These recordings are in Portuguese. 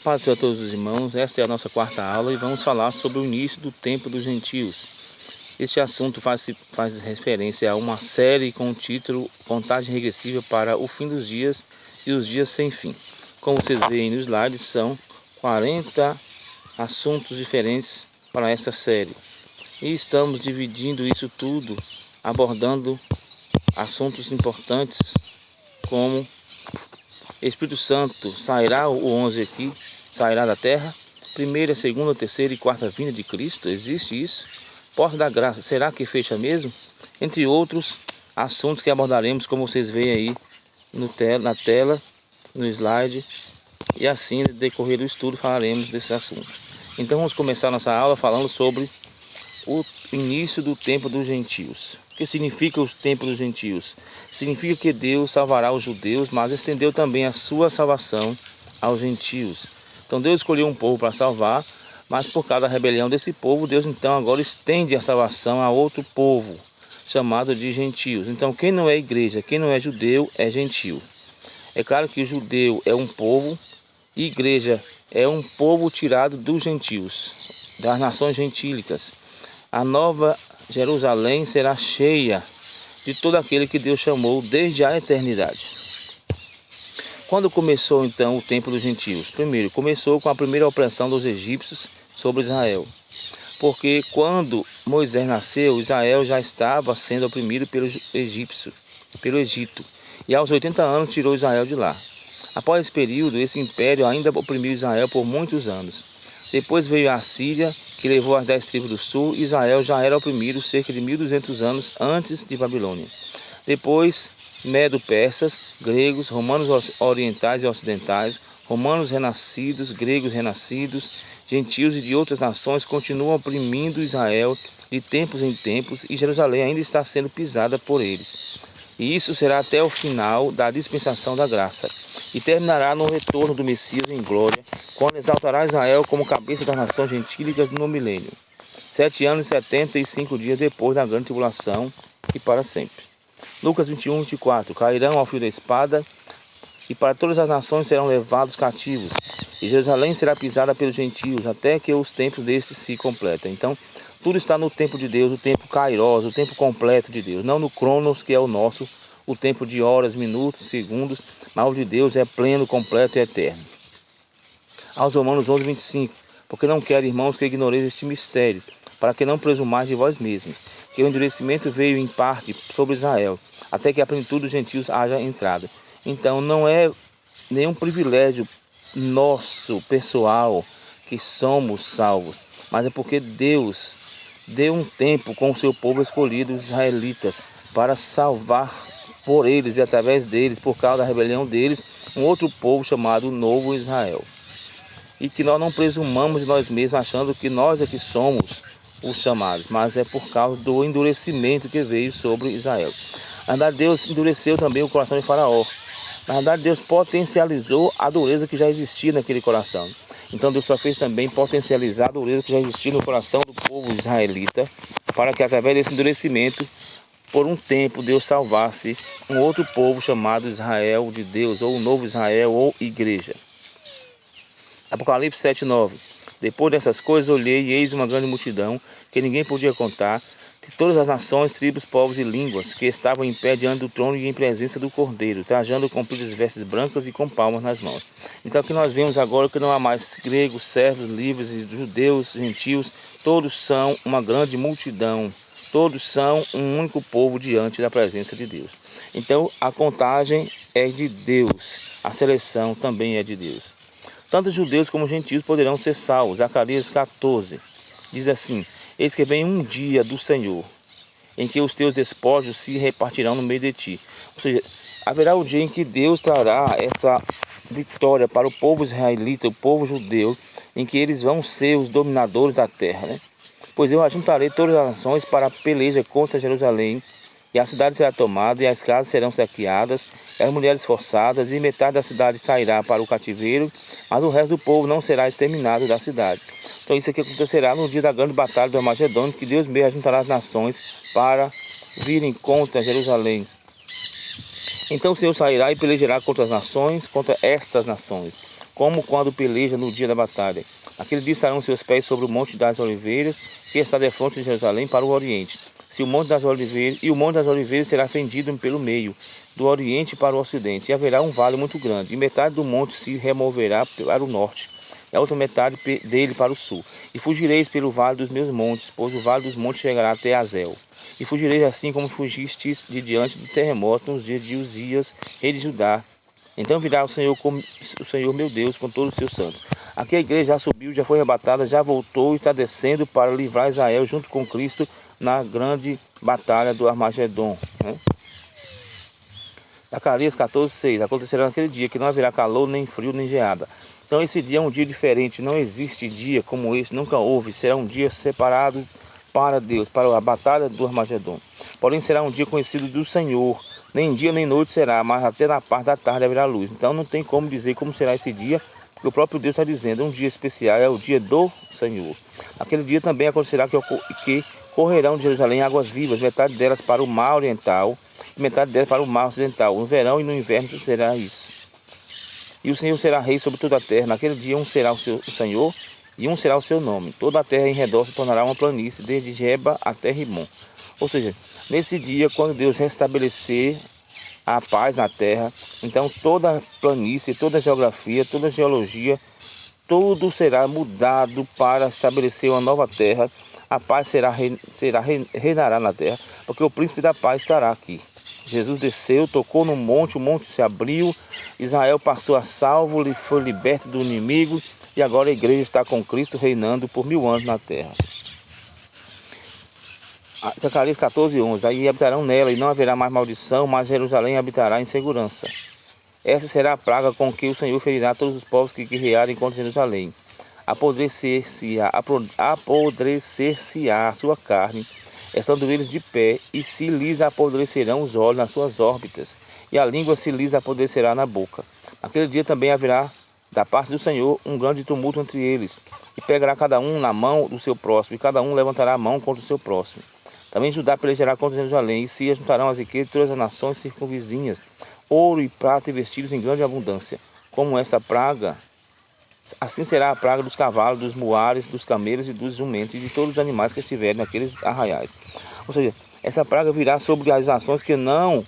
paz do Senhor a todos os irmãos. Esta é a nossa quarta aula e vamos falar sobre o início do tempo dos gentios. Este assunto faz referência a uma série com o título Contagem Regressiva para o Fim dos Dias e os Dias Sem Fim. Como vocês veem no slide, são 40 assuntos diferentes para esta série. E estamos dividindo isso tudo, abordando assuntos importantes como Espírito Santo sairá, o 11 aqui, sairá da terra. Primeira, segunda, terceira e quarta vinda de Cristo, existe isso? Porta da graça, será que fecha mesmo? Entre outros assuntos que abordaremos, como vocês veem aí na tela, no slide. E assim, no decorrer do estudo, falaremos desse assunto. Então vamos começar nossa aula falando sobre o início do tempo dos gentios. O que significa o tempo dos gentios? Significa que Deus salvará os judeus, mas estendeu também a sua salvação aos gentios. Então Deus escolheu um povo para salvar, mas por causa da rebelião desse povo, Deus então agora estende a salvação a outro povo, chamado de gentios. Então quem não é igreja, quem não é judeu, é gentio. É claro que o judeu é um povo, e igreja é um povo tirado dos gentios, das nações gentílicas. A nova Jerusalém será cheia de todo aquele que Deus chamou desde a eternidade. Quando começou então o tempo dos gentios? Primeiro, começou com a primeira opressão dos egípcios sobre Israel. Porque quando Moisés nasceu, Israel já estava sendo oprimido pelo Egito. E aos 80 anos tirou Israel de lá. Após esse período, esse império ainda oprimiu Israel por muitos anos. Depois veio a Síria, que levou as 10 tribos do sul, e Israel já era oprimido cerca de 1200 anos antes de Babilônia. Depois, medo-persas, gregos, romanos orientais e ocidentais, romanos renascidos, gregos renascidos, gentios e de outras nações continuam oprimindo Israel de tempos em tempos, e Jerusalém ainda está sendo pisada por eles. E isso será até o final da dispensação da graça, e terminará no retorno do Messias em glória, quando exaltará Israel como cabeça das nações gentílicas no milênio. 7 anos e 75 dias depois da grande tribulação, e para sempre. Lucas 21, 24. Cairão ao fio da espada, e para todas as nações serão levados cativos, e Jerusalém será pisada pelos gentios, até que os tempos destes se completem. Então, tudo está no tempo de Deus, o tempo kairos, o tempo completo de Deus, não no cronos, que é o nosso, o tempo de horas, minutos, segundos, mas o de Deus é pleno, completo e eterno. Aos Romanos 11, 25. Porque não quero, irmãos, que ignoreis este mistério, para que não presumais de vós mesmos, que o endurecimento veio em parte sobre Israel, até que a plenitude dos gentios haja entrado. Então não é nenhum privilégio nosso, pessoal, que somos salvos, mas é porque Deus deu um tempo com o seu povo escolhido, os israelitas, para salvar por eles e através deles, por causa da rebelião deles, um outro povo chamado Novo Israel. E que nós não presumamos de nós mesmos achando que nós é que somos os chamados, mas é por causa do endurecimento que veio sobre Israel. Na verdade, Deus endureceu também o coração de Faraó. Na verdade, Deus potencializou a dureza que já existia naquele coração. Então Deus só fez também potencializar a dureza que já existia no coração do povo israelita, para que através desse endurecimento, por um tempo, Deus salvasse um outro povo chamado Israel de Deus, ou o novo Israel, ou igreja. Apocalipse 7:9. Depois dessas coisas olhei e eis uma grande multidão, que ninguém podia contar, de todas as nações, tribos, povos e línguas, que estavam em pé diante do trono e em presença do Cordeiro, trajando compridas vestes brancas e com palmas nas mãos. Então aqui nós vemos agora que não há mais gregos, servos, livres, judeus, gentios, todos são uma grande multidão, todos são um único povo diante da presença de Deus. Então a contagem é de Deus, a seleção também é de Deus. Tanto judeus como gentios poderão ser salvos. Zacarias 14 diz assim: eis que vem um dia do Senhor, em que os teus despojos se repartirão no meio de ti. Ou seja, haverá o dia em que Deus trará essa vitória para o povo israelita, o povo judeu, em que eles vão ser os dominadores da terra, né? Pois eu ajuntarei todas as nações para a peleja contra Jerusalém, e a cidade será tomada, e as casas serão saqueadas, e as mulheres forçadas, e metade da cidade sairá para o cativeiro, mas o resto do povo não será exterminado da cidade. Então isso aqui acontecerá no dia da grande batalha do Armagedon, que Deus mesmo ajuntará as nações para virem contra Jerusalém. Então o Senhor sairá e pelejará contra as nações, contra estas nações. como quando peleja no dia da batalha. Aquele dia estarão seus pés sobre o Monte das Oliveiras, que está defronte de Jerusalém para o oriente. O Monte das Oliveiras será fendido pelo meio, do oriente para o ocidente, e haverá um vale muito grande, e metade do monte se removerá para o norte, e a outra metade dele para o sul. E fugireis pelo vale dos meus montes, pois o vale dos montes chegará até Azel. E fugireis assim como fugistes de diante do terremoto nos dias de Uzias, rei de Judá. Então virá o Senhor meu Deus com todos os seus santos. Aqui a igreja já subiu, já foi arrebatada, já voltou e está descendo para livrar Israel junto com Cristo na grande batalha do Armagedon. Zacarias 14:6. Acontecerá naquele dia que não haverá calor, nem frio, nem geada. Então esse dia é um dia diferente, não existe dia como esse, nunca houve. Será um dia separado para Deus, para a batalha do Armagedon. Porém será um dia conhecido do Senhor. Nem dia nem noite será, mas até na parte da tarde haverá luz. Então não tem como dizer como será esse dia, porque o próprio Deus está dizendo, um dia especial é o dia do Senhor. Naquele dia também acontecerá que correrão de Jerusalém águas vivas, metade delas para o mar oriental, e metade delas para o mar ocidental. No verão e no inverno será isso. E o Senhor será rei sobre toda a terra. Naquele dia um será o Senhor e um será o seu nome. Toda a terra em redor se tornará uma planície, desde Geba até Rimon. Ou seja, nesse dia, quando Deus restabelecer a paz na terra, então toda a planície, toda a geografia, toda a geologia, tudo será mudado para estabelecer uma nova terra. A paz reinará na terra, porque o príncipe da paz estará aqui. Jesus desceu, tocou no monte, o monte se abriu, Israel passou a salvo, foi liberto do inimigo, e agora a igreja está com Cristo reinando por 1000 anos na terra. Zacarias 14:11. Aí habitarão nela, e não haverá mais maldição, mas Jerusalém habitará em segurança. Essa será a praga com que o Senhor ferirá todos os povos que guerrearem contra Jerusalém. Apodrecer-se-á a sua carne, estando eles de pé, e se lhes apodrecerão os olhos nas suas órbitas, e a língua se lhes apodrecerá na boca. Naquele dia também haverá, da parte do Senhor, um grande tumulto entre eles, e pegará cada um na mão do seu próximo, e cada um levantará a mão contra o seu próximo. Também Judá pelejará contra Jerusalém, e se juntarão as riquezas de todas as nações circunvizinhas, ouro e prata e vestidos em grande abundância. Como esta praga, assim será a praga dos cavalos, dos muares, dos camelos e dos jumentos e de todos os animais que estiverem naqueles arraiais. Ou seja, essa praga virá sobre as nações que não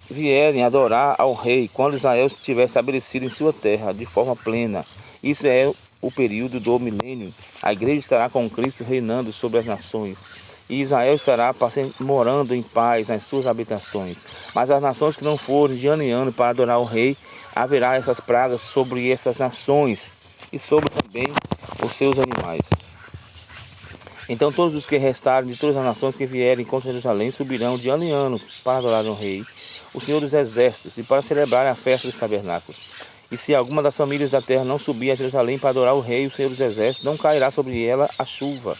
vierem adorar ao rei, quando Israel estiver estabelecido em sua terra de forma plena. Isso é o período do milênio. A igreja estará com Cristo reinando sobre as nações. E Israel estará morando em paz nas suas habitações. Mas as nações que não forem de ano em ano para adorar o rei, haverá essas pragas sobre essas nações e sobre também os seus animais. Então todos os que restarem de todas as nações que vierem contra Jerusalém subirão de ano em ano para adorar o rei, o Senhor dos Exércitos, e para celebrar a festa dos tabernáculos. E se alguma das famílias da terra não subir a Jerusalém para adorar o rei, o Senhor dos Exércitos, não cairá sobre ela a chuva.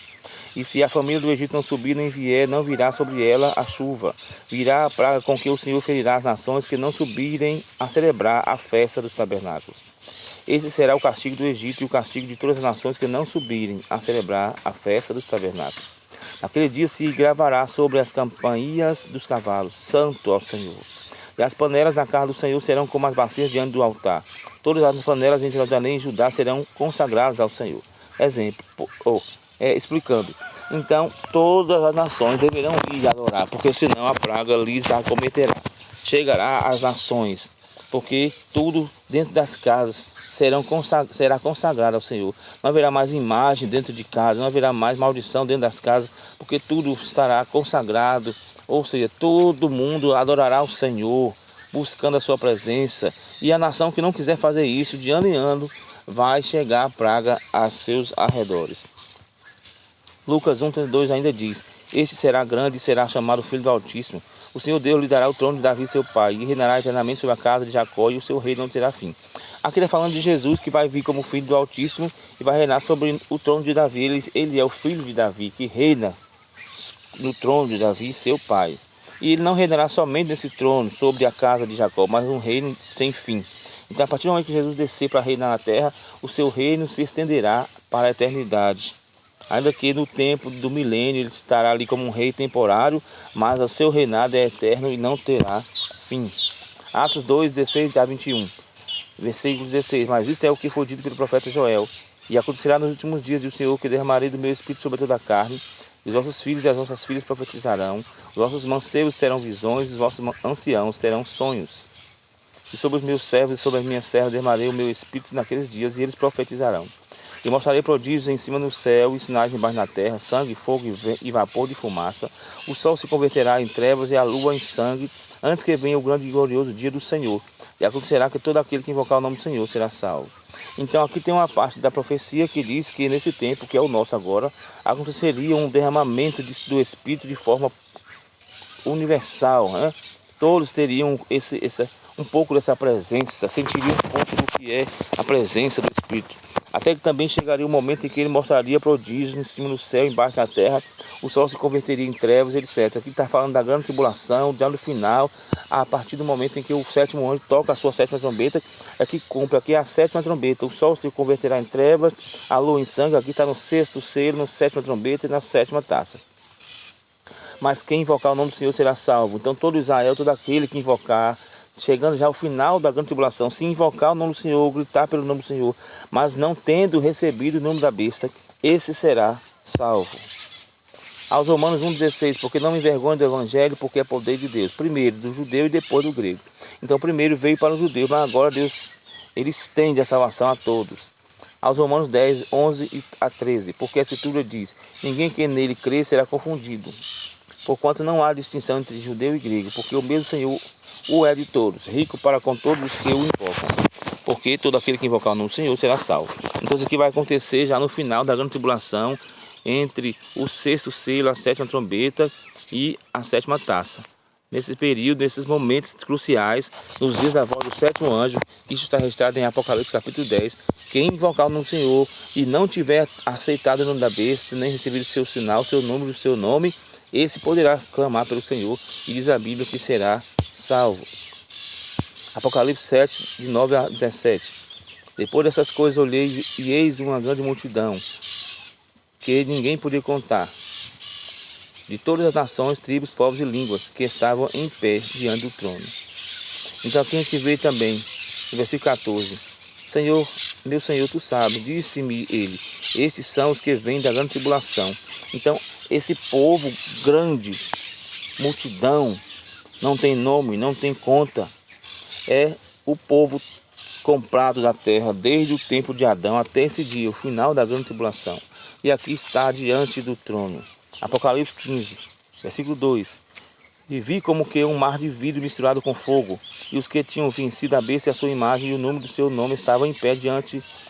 E se a família do Egito não subir nem vier, não virá sobre ela a chuva. Virá a praga com que o Senhor ferirá as nações que não subirem a celebrar a festa dos tabernáculos. Esse será o castigo do Egito e o castigo de todas as nações que não subirem a celebrar a festa dos tabernáculos. Naquele dia se gravará sobre as campanhas dos cavalos, santo ao Senhor. E as panelas na casa do Senhor serão como as bacias diante do altar. Todas as panelas em Jerusalém e Judá serão consagradas ao Senhor. Explicando. Então, todas as nações deverão vir adorar, porque senão a praga lhes acometerá. Chegará às nações, porque tudo dentro das casas será consagrado ao Senhor. Não haverá mais imagem dentro de casa, não haverá mais maldição dentro das casas, porque tudo estará consagrado. Ou seja, todo mundo adorará ao Senhor, buscando a sua presença. E a nação que não quiser fazer isso, de ano em ano, vai chegar a praga a seus arredores. Lucas 1:32 ainda diz: Este será grande e será chamado Filho do Altíssimo. O Senhor Deus lhe dará o trono de Davi seu pai, e reinará eternamente sobre a casa de Jacó, e o seu reino não terá fim. Aqui está falando de Jesus, que vai vir como Filho do Altíssimo e vai reinar sobre o trono de Davi. Ele é o filho de Davi, que reina no trono de Davi, seu pai. E ele não reinará somente nesse trono, sobre a casa de Jacó, mas um reino sem fim. Então, a partir do momento que Jesus descer para reinar na terra, o seu reino se estenderá para a eternidade. Ainda que no tempo do milênio ele estará ali como um rei temporário, mas o seu reinado é eterno e não terá fim. Atos 2:16-21. Versículo 16. Mas isto é o que foi dito pelo profeta Joel. E acontecerá nos últimos dias do Senhor que derramarei do meu espírito sobre toda a carne. Os vossos filhos e as vossas filhas profetizarão. Os vossos mancebos terão visões. Os vossos anciãos terão sonhos. E sobre os meus servos e sobre as minhas servas derramarei o meu espírito naqueles dias, e eles profetizarão. E mostrarei prodígios em cima no céu e sinais embaixo na terra, sangue, fogo e vapor de fumaça. O sol se converterá em trevas e a lua em sangue, antes que venha o grande e glorioso dia do Senhor. E acontecerá que todo aquele que invocar o nome do Senhor será salvo. Então aqui tem uma parte da profecia que diz que nesse tempo, que é o nosso agora, aconteceria um derramamento do Espírito de forma universal, né? Todos teriam um pouco dessa presença, sentiriam um pouco do que é a presença do Espírito. Até que também chegaria o momento em que ele mostraria prodígios em cima do céu, embaixo da terra, o sol se converteria em trevas, etc. Aqui está falando da grande tribulação, já no final, a partir do momento em que o sétimo anjo toca a sua sétima trombeta, é que cumpre aqui a sétima trombeta, o sol se converterá em trevas, a lua em sangue, aqui está no sexto selo, na sétima trombeta e na sétima taça. Mas quem invocar o nome do Senhor será salvo. Então todo Israel, todo aquele que invocar, chegando já ao final da grande tribulação, se invocar o nome do Senhor, gritar pelo nome do Senhor, mas não tendo recebido o nome da besta, esse será salvo. Aos Romanos 1,16, porque não me envergonho do Evangelho, porque é poder de Deus, primeiro do judeu e depois do grego. Então primeiro veio para os judeus, mas agora Deus, ele estende a salvação a todos. Aos Romanos 10, 11 a 13, porque a Escritura diz, ninguém que nele crê será confundido, porquanto não há distinção entre judeu e grego, porque o mesmo Senhor o é de todos, rico para com todos os que o invocam, porque todo aquele que invocar o nome do Senhor será salvo. Então isso aqui vai acontecer já no final da grande tribulação, entre o sexto selo, a sétima trombeta e a sétima taça. Nesse período, nesses momentos cruciais, nos dias da volta do sétimo anjo, isso está registrado em Apocalipse capítulo 10, quem invocar o nome do Senhor e não tiver aceitado o nome da besta, nem recebido o seu sinal, seu número, o seu nome, esse poderá clamar pelo Senhor, e diz a Bíblia que será salvo. Apocalipse 7, de 9 a 17. Depois dessas coisas olhei e eis uma grande multidão, que ninguém podia contar, de todas as nações, tribos, povos e línguas, que estavam em pé diante do trono. Então aqui a gente vê também, no versículo 14, Senhor, meu Senhor, tu sabes, disse-me ele, estes são os que vêm da grande tribulação. Então esse povo grande, multidão, não tem nome, não tem conta, é o povo comprado da terra desde o tempo de Adão até esse dia, o final da grande tribulação. E aqui está diante do trono. Apocalipse 15, versículo 2. E vi como que um mar de vidro misturado com fogo, e os que tinham vencido a besta e a sua imagem e o número do seu nome estavam em pé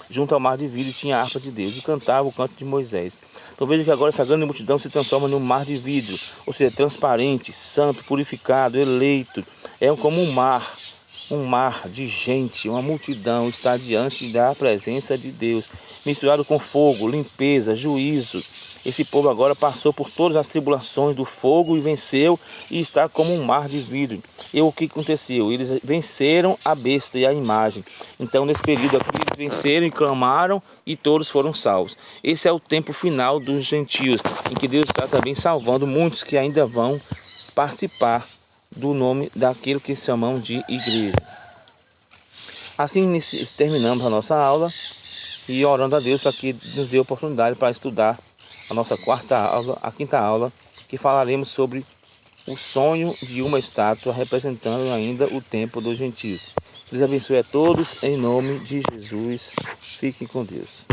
junto ao mar de vidro, e tinha a harpa de Deus, e cantava o canto de Moisés. Então veja que agora essa grande multidão se transforma num mar de vidro, ou seja, transparente, santo, purificado, eleito. É como um mar de gente, uma multidão está diante da presença de Deus, misturado com fogo, limpeza, juízo. Esse povo agora passou por todas as tribulações do fogo e venceu, e está como um mar de vidro. E o que aconteceu? Eles venceram a besta e a imagem. Então nesse período aqui eles venceram e clamaram, e todos foram salvos. Esse é o tempo final dos gentios, em que Deus está também salvando muitos que ainda vão participar do nome daquilo que chamamos de igreja. Assim terminamos a nossa aula, e orando a Deus para que nos dê oportunidade para estudar a nossa quinta aula, que falaremos sobre o sonho de uma estátua representando ainda o tempo dos gentios. Deus abençoe a todos, em nome de Jesus. Fiquem com Deus.